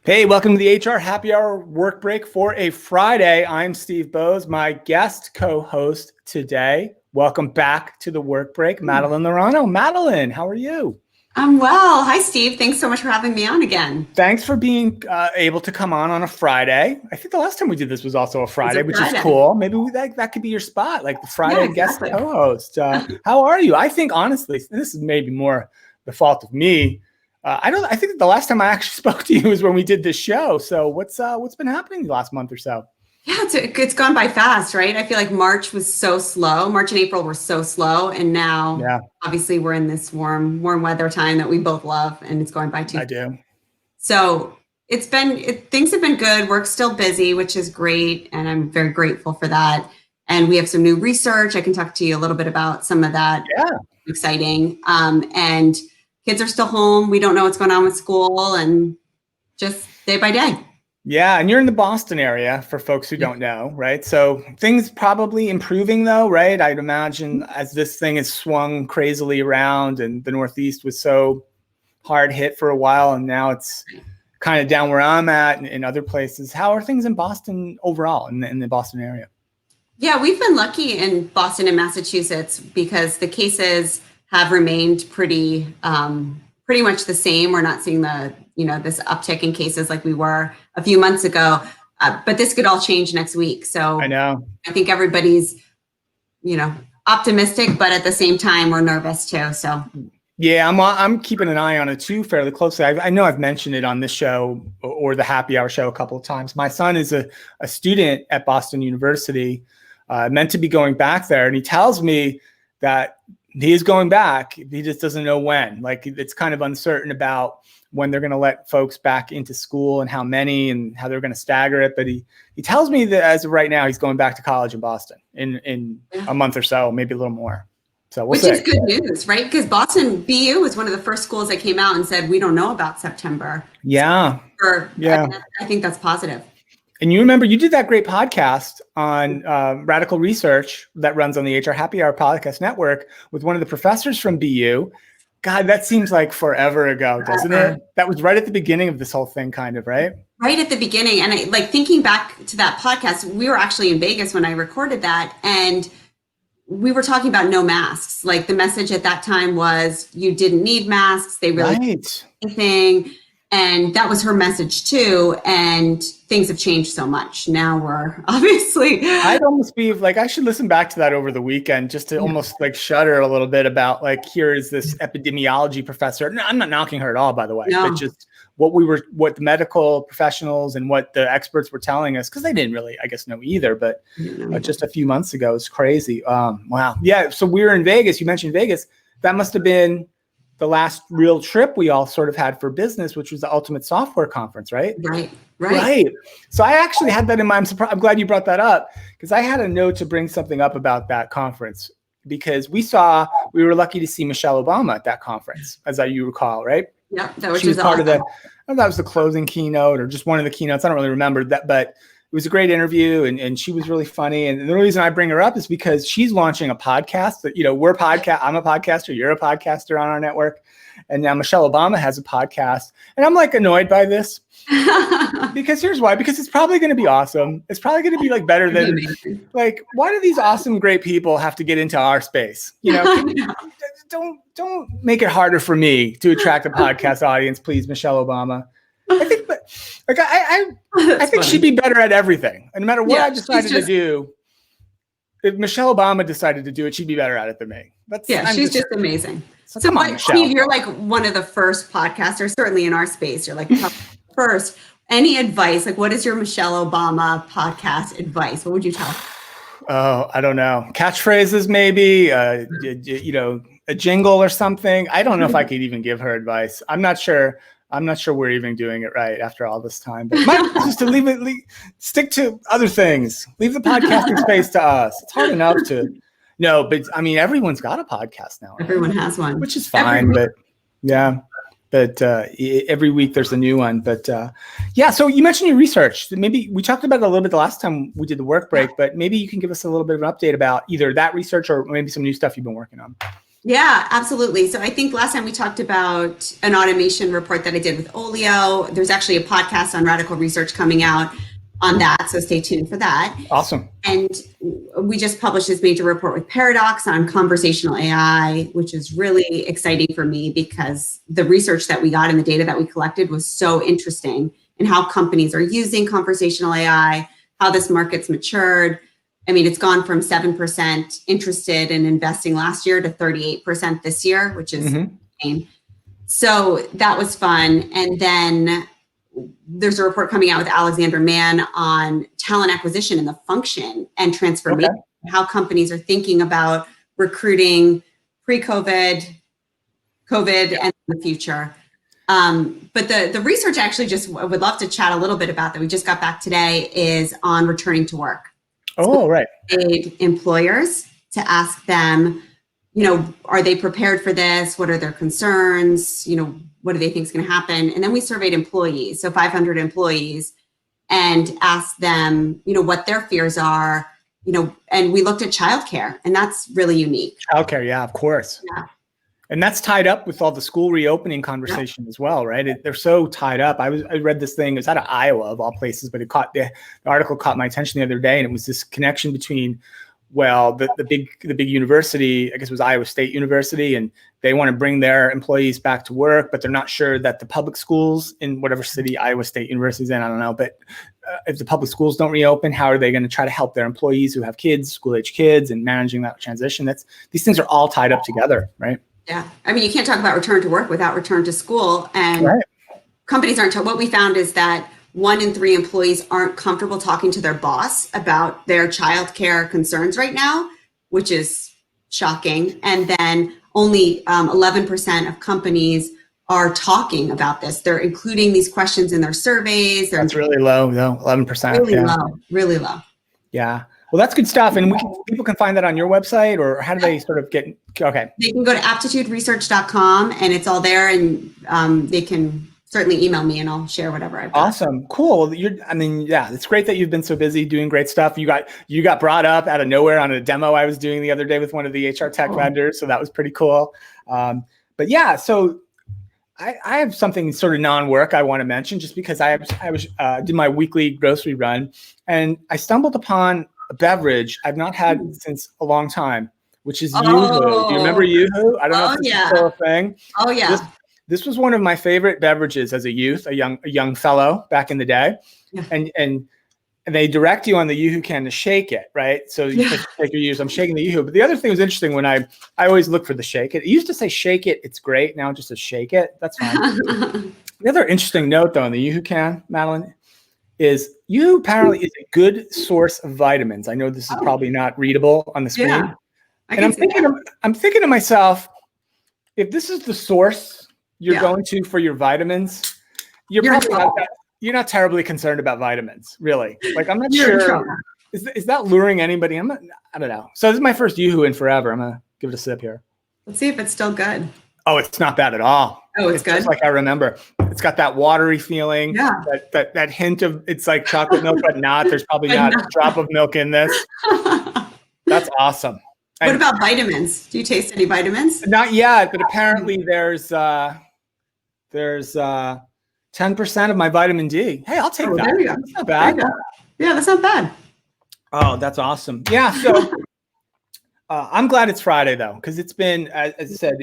Hey, welcome to the HR Happy Hour work break for a Friday. I'm Steve Bowes, my guest co-host today. Welcome back to the work break, Madeline Lorano. Madeline, how are you? I'm well. Hi, Steve. Thanks so much for having me on again. Thanks for being able to come on a Friday. I think the last time we did this was also a Friday, which is cool. Maybe that could be your spot, like the Friday guest co-host. How are you? I think, honestly, this is maybe more the fault of me. I think the last time I actually spoke to you was when we did this show. So what's been happening the last month or so? Yeah, it's gone by fast, right? I feel like March was so slow. March and April were so slow, and now obviously we're in this warm weather time that we both love, and it's going by too. I do. So things have been good. Work's still busy, which is great, and I'm very grateful for that. And we have some new research. I can talk to you a little bit about some of that. Yeah, exciting. And kids are still home. We don't know what's going on with school, and just day by day. Yeah, and you're in the Boston area for folks who don't know, right? So things probably improving though, right? I'd imagine as this thing has swung crazily around and the Northeast was so hard hit for a while and now it's kind of down where I'm at and in other places. How are things in Boston overall, in the Boston area? Yeah, we've been lucky in Boston and Massachusetts because the cases have remained pretty much the same. We're not seeing this uptick in cases like we were a few months ago, but this could all change next week. So I know. I think everybody's, optimistic, but at the same time, we're nervous too. So yeah, I'm keeping an eye on it too fairly closely. I know I've mentioned it on this show or the Happy Hour show a couple of times. My son is a student at Boston University, meant to be going back there, and he tells me that he is going back. He just doesn't know when. Like it's kind of uncertain about when they're going to let folks back into school and how many and how they're going to stagger it. But he tells me that as of right now, he's going back to college in Boston in a month or so, maybe a little more. So Which is good news, right? Because Boston BU was one of the first schools that came out and said, we don't know about September. Yeah. I think that's positive. And you remember you did that great podcast on radical research that runs on the HR Happy Hour podcast network with one of the professors from BU. God, that seems like forever ago, doesn't it? That was right at the beginning of this whole thing, kind of, right? Right at the beginning. And thinking back to that podcast, we were actually in Vegas when I recorded that. And we were talking about no masks. Like the message at that time was you didn't need masks. They really didn't do anything. And that was her message too. And things have changed so much. Now we're obviously. I'd almost be like, I should listen back to that over the weekend just to almost like shudder a little bit about like, here is this epidemiology professor. No, I'm not knocking her at all, by the way, but just what the medical professionals and what the experts were telling us, because they didn't really, I guess, know either, but just a few months ago, it's crazy. Wow. Yeah. So we were in Vegas. You mentioned Vegas. That must have been the last real trip we all sort of had for business, which was the Ultimate Software Conference, right? Right. So I actually had that in mind. I'm glad you brought that up because I had a note to bring something up about that conference because we were lucky to see Michelle Obama at that conference, as you recall, right? Yeah, she was part of the. I don't know if that was the closing keynote or just one of the keynotes. I don't really remember that, but it was a great interview and she was really funny. And the reason I bring her up is because she's launching a podcast that, I'm a podcaster, you're a podcaster on our network. And now Michelle Obama has a podcast. And I'm like annoyed by this because here's why, because it's probably going to be awesome. It's probably going to be like better than like, why do these awesome, great people have to get into our space? Don't make it harder for me to attract a podcast audience, please, Michelle Obama. I think, I think she'd be better at everything. And no matter what I decided to do, if Michelle Obama decided to do it, she'd be better at it than me. She's just amazing. So Steve, you're like one of the first podcasters, certainly in our space. You're like first. Any advice? Like, what is your Michelle Obama podcast advice? What would you tell? Oh, I don't know. Catchphrases, maybe. A jingle or something. I don't know if I could even give her advice. I'm not sure we're even doing it right after all this time. But my advice is to stick to other things. Leave the podcasting space to us. It's hard enough to. No, but I mean, everyone's got a podcast now. Right? Everyone has one, which is fine. But every week there's a new one. But so you mentioned your research. Maybe we talked about it a little bit the last time we did the work break, but maybe you can give us a little bit of an update about either that research or maybe some new stuff you've been working on. Yeah, absolutely. So I think last time we talked about an automation report that I did with Olio. There's actually a podcast on radical research coming out on that. So stay tuned for that. Awesome. And we just published this major report with Paradox on conversational AI, which is really exciting for me because the research that we got and the data that we collected was so interesting in how companies are using conversational AI, how this market's matured. I mean, it's gone from 7% interested in investing last year to 38% this year, which is insane. So that was fun. And then there's a report coming out with Alexander Mann on talent acquisition and the function and transformation, how companies are thinking about recruiting pre-COVID, COVID, and the future. But the research actually just would love to chat a little bit about that. We just got back today is on returning to work. Oh, right. Paid employers to ask them, you know, are they prepared for this? What are their concerns? You know, what do they think is going to happen? And then we surveyed employees, so 500 employees, and asked them, you know, what their fears are, you know, and we looked at childcare, and that's really unique. Childcare, yeah, of course. Yeah. And that's tied up with all the school reopening conversation as well, right? They're so tied up. I read this thing, it was out of Iowa of all places, but the article caught my attention the other day, and it was this connection between, well, the big university, I guess it was Iowa State University, and they want to bring their employees back to work, but they're not sure that the public schools in whatever city Iowa State University is in, I don't know, but if the public schools don't reopen, how are they going to try to help their employees who have kids, school-age kids, and managing that transition? These things are all tied up together, right? Yeah. I mean, you can't talk about return to work without return to school. And companies aren't, what we found is that 1 in 3 employees aren't comfortable talking to their boss about their childcare concerns right now, which is shocking. And then only 11% of companies are talking about this. They're including these questions in their surveys. That's really low, though. 11%. Really low. Really low. Yeah. Well, that's good stuff. And people can find that on your website, or how do they sort of get, okay. They can go to aptituderesearch.com and it's all there, and they can certainly email me and I'll share whatever I've got. Awesome. Cool. It's great that you've been so busy doing great stuff. You got brought up out of nowhere on a demo I was doing the other day with one of the HR tech vendors. So that was pretty cool. But yeah, so I have something sort of non-work I want to mention, just because I did my weekly grocery run, and I stumbled upon a beverage I've not had since a long time, which is Yoo-Hoo. Do you remember Yoo-Hoo? I don't know if this is still a thing. Oh yeah. This was one of my favorite beverages as a youth, a young fellow back in the day. Yeah. And they direct you on the Yoo-Hoo can to shake it, right? So you take your Yoo-Hoo. I'm shaking the Yoo-Hoo. But the other thing was interesting when I always look for the shake it. It used to say shake it, it's great. Now it just says shake it. That's fine. The other interesting note though on the Yoo-Hoo can, Madeline, is Yoo-Hoo apparently is a good source of vitamins. I know this is probably not readable on the screen. Yeah, and I'm thinking to myself, if this is the source you're going to for your vitamins, you're not terribly concerned about vitamins, really. Like, I'm not sure. Is that luring anybody? I don't know. So this is my first Yoo-Hoo in forever. I'm gonna give it a sip here. Let's see if it's still good. Oh, it's not bad at all. Oh, it's good. Just like I remember. It's got that watery feeling. Yeah. That hint of, it's like chocolate milk, but not. There's probably not a drop of milk in this. That's awesome. What about vitamins? Do you taste any vitamins? Not yet, but apparently there's 10% of my vitamin D. Hey, I'll take that. There you go. That's not bad. Yeah, that's not bad. Oh, that's awesome. Yeah. So I'm glad it's Friday though, because it's been, as I said,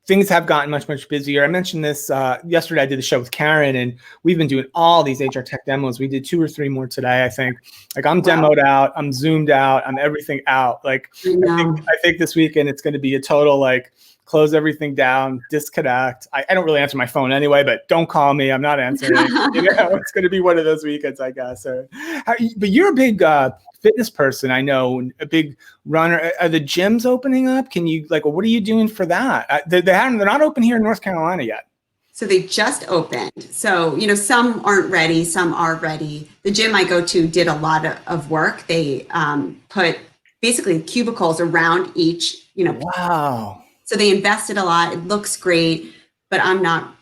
things have gotten much, much busier. I mentioned this yesterday. I did a show with Karen, and we've been doing all these HR tech demos. We did 2 or 3 more today, I think. Like, I'm demoed out, I'm zoomed out, I'm everything out. Like, I think this weekend it's going to be a total, like, close everything down, disconnect. I don't really answer my phone anyway, but don't call me. I'm not answering. It's going to be one of those weekends, I guess. But you're a big fitness person, I know, a big runner. Are the gyms opening up? Can you, like, what are you doing for that? They're not open here in North Carolina yet. So they just opened. So, some aren't ready, some are ready. The gym I go to did a lot of work. They put basically cubicles around each, Wow. So they invested a lot. It looks great, but I'm not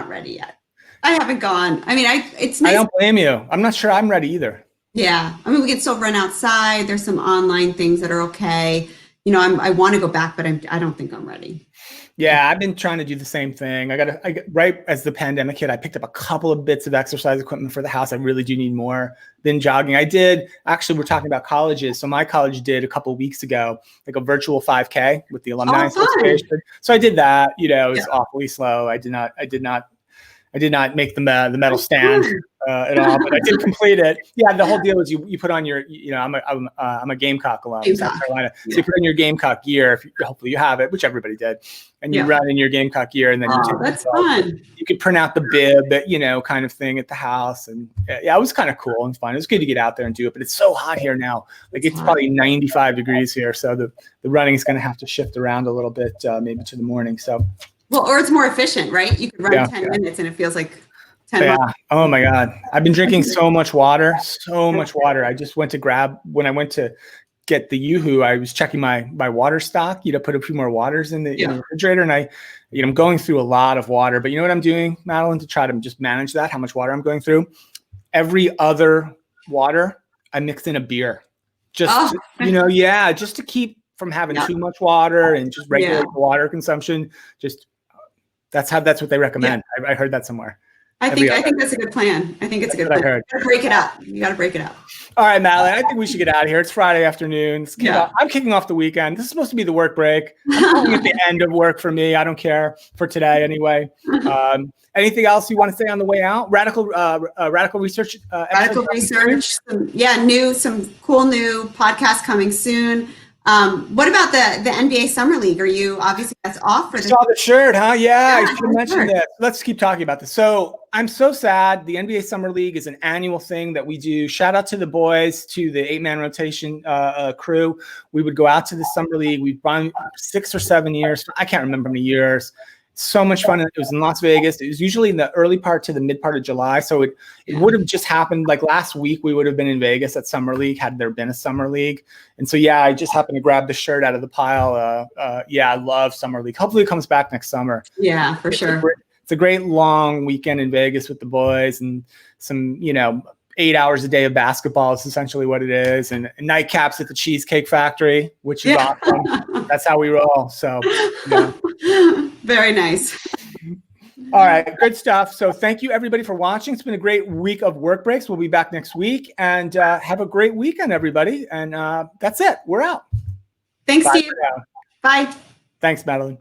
ready yet. I haven't gone. I mean, it's nice. I don't blame you. I'm not sure I'm ready either. Yeah. I mean, we can still run outside. There's some online things that are okay. I want to go back, but I don't think I'm ready. Yeah, I've been trying to do the same thing. Right as the pandemic hit, I picked up a couple of bits of exercise equipment for the house. I really do need more than jogging. We're talking about colleges. So my college did a couple of weeks ago, like a virtual 5K with the Alumni Association. So I did that. It was awfully slow. I did not make the medal stand at all, but I did complete it. Yeah, the whole deal is you put on your, I'm a Gamecock alum, South Carolina. So you put on your Gamecock gear, hopefully you have it, which everybody did, and you run in your Gamecock gear, and then that's fun. You could print out the bib, kind of thing at the house, and it was kind of cool and fun. It was good to get out there and do it, but it's so hot here now. Like it's probably 95 degrees here, so the running is going to have to shift around a little bit, maybe to the morning. So. Well, or it's more efficient, right? You could run 10 minutes and it feels like 10 minutes. Oh my God. I've been drinking so much water. I just went to when I went to get the Yoo-Hoo, I was checking my water stock, put a few more waters in the refrigerator. And I'm going through a lot of water, but you know what I'm doing, Madeline, to try to just manage that, how much water I'm going through? Every other water, I mix in a beer. Just to keep from having too much water and just regulate the water consumption. That's what they recommend. Yeah. I heard that somewhere. I think that's a good plan. I think it's a good plan. You gotta break it up. You got to break it up. All right, Madeline, I think we should get out of here. It's Friday afternoon. I'm kicking off the weekend. This is supposed to be the work break. I'm calling it the end of work for me. I don't care for today anyway. Anything else you want to say on the way out? Radical research. Radical research. Some cool new podcasts coming soon. What about the NBA Summer League? Are you obviously that's off for this? Saw the shirt, huh? Yeah, I should mention that. Let's keep talking about this. So I'm so sad. The NBA Summer League is an annual thing that we do. Shout out to the boys, to the 8-man rotation crew. We would go out to the Summer League. We've run 6 or 7 years. I can't remember how many years. So much fun. It was in Las Vegas. It was usually in the early part to the mid part of July. So it would have just happened like last week. We would have been in Vegas at Summer League had there been a Summer League. And so, I just happened to grab the shirt out of the pile. I love Summer League. Hopefully it comes back next summer. Yeah, for sure. It's a great long weekend in Vegas with the boys and some, 8 hours a day of basketball is essentially what it is. And nightcaps at the Cheesecake Factory, which is awesome. That's how we roll. So, Very nice. All right. Good stuff. So thank you everybody for watching. It's been a great week of work breaks. We'll be back next week and have a great weekend, everybody. And that's it. We're out. Thanks, Steve. Bye. Thanks, Madeline.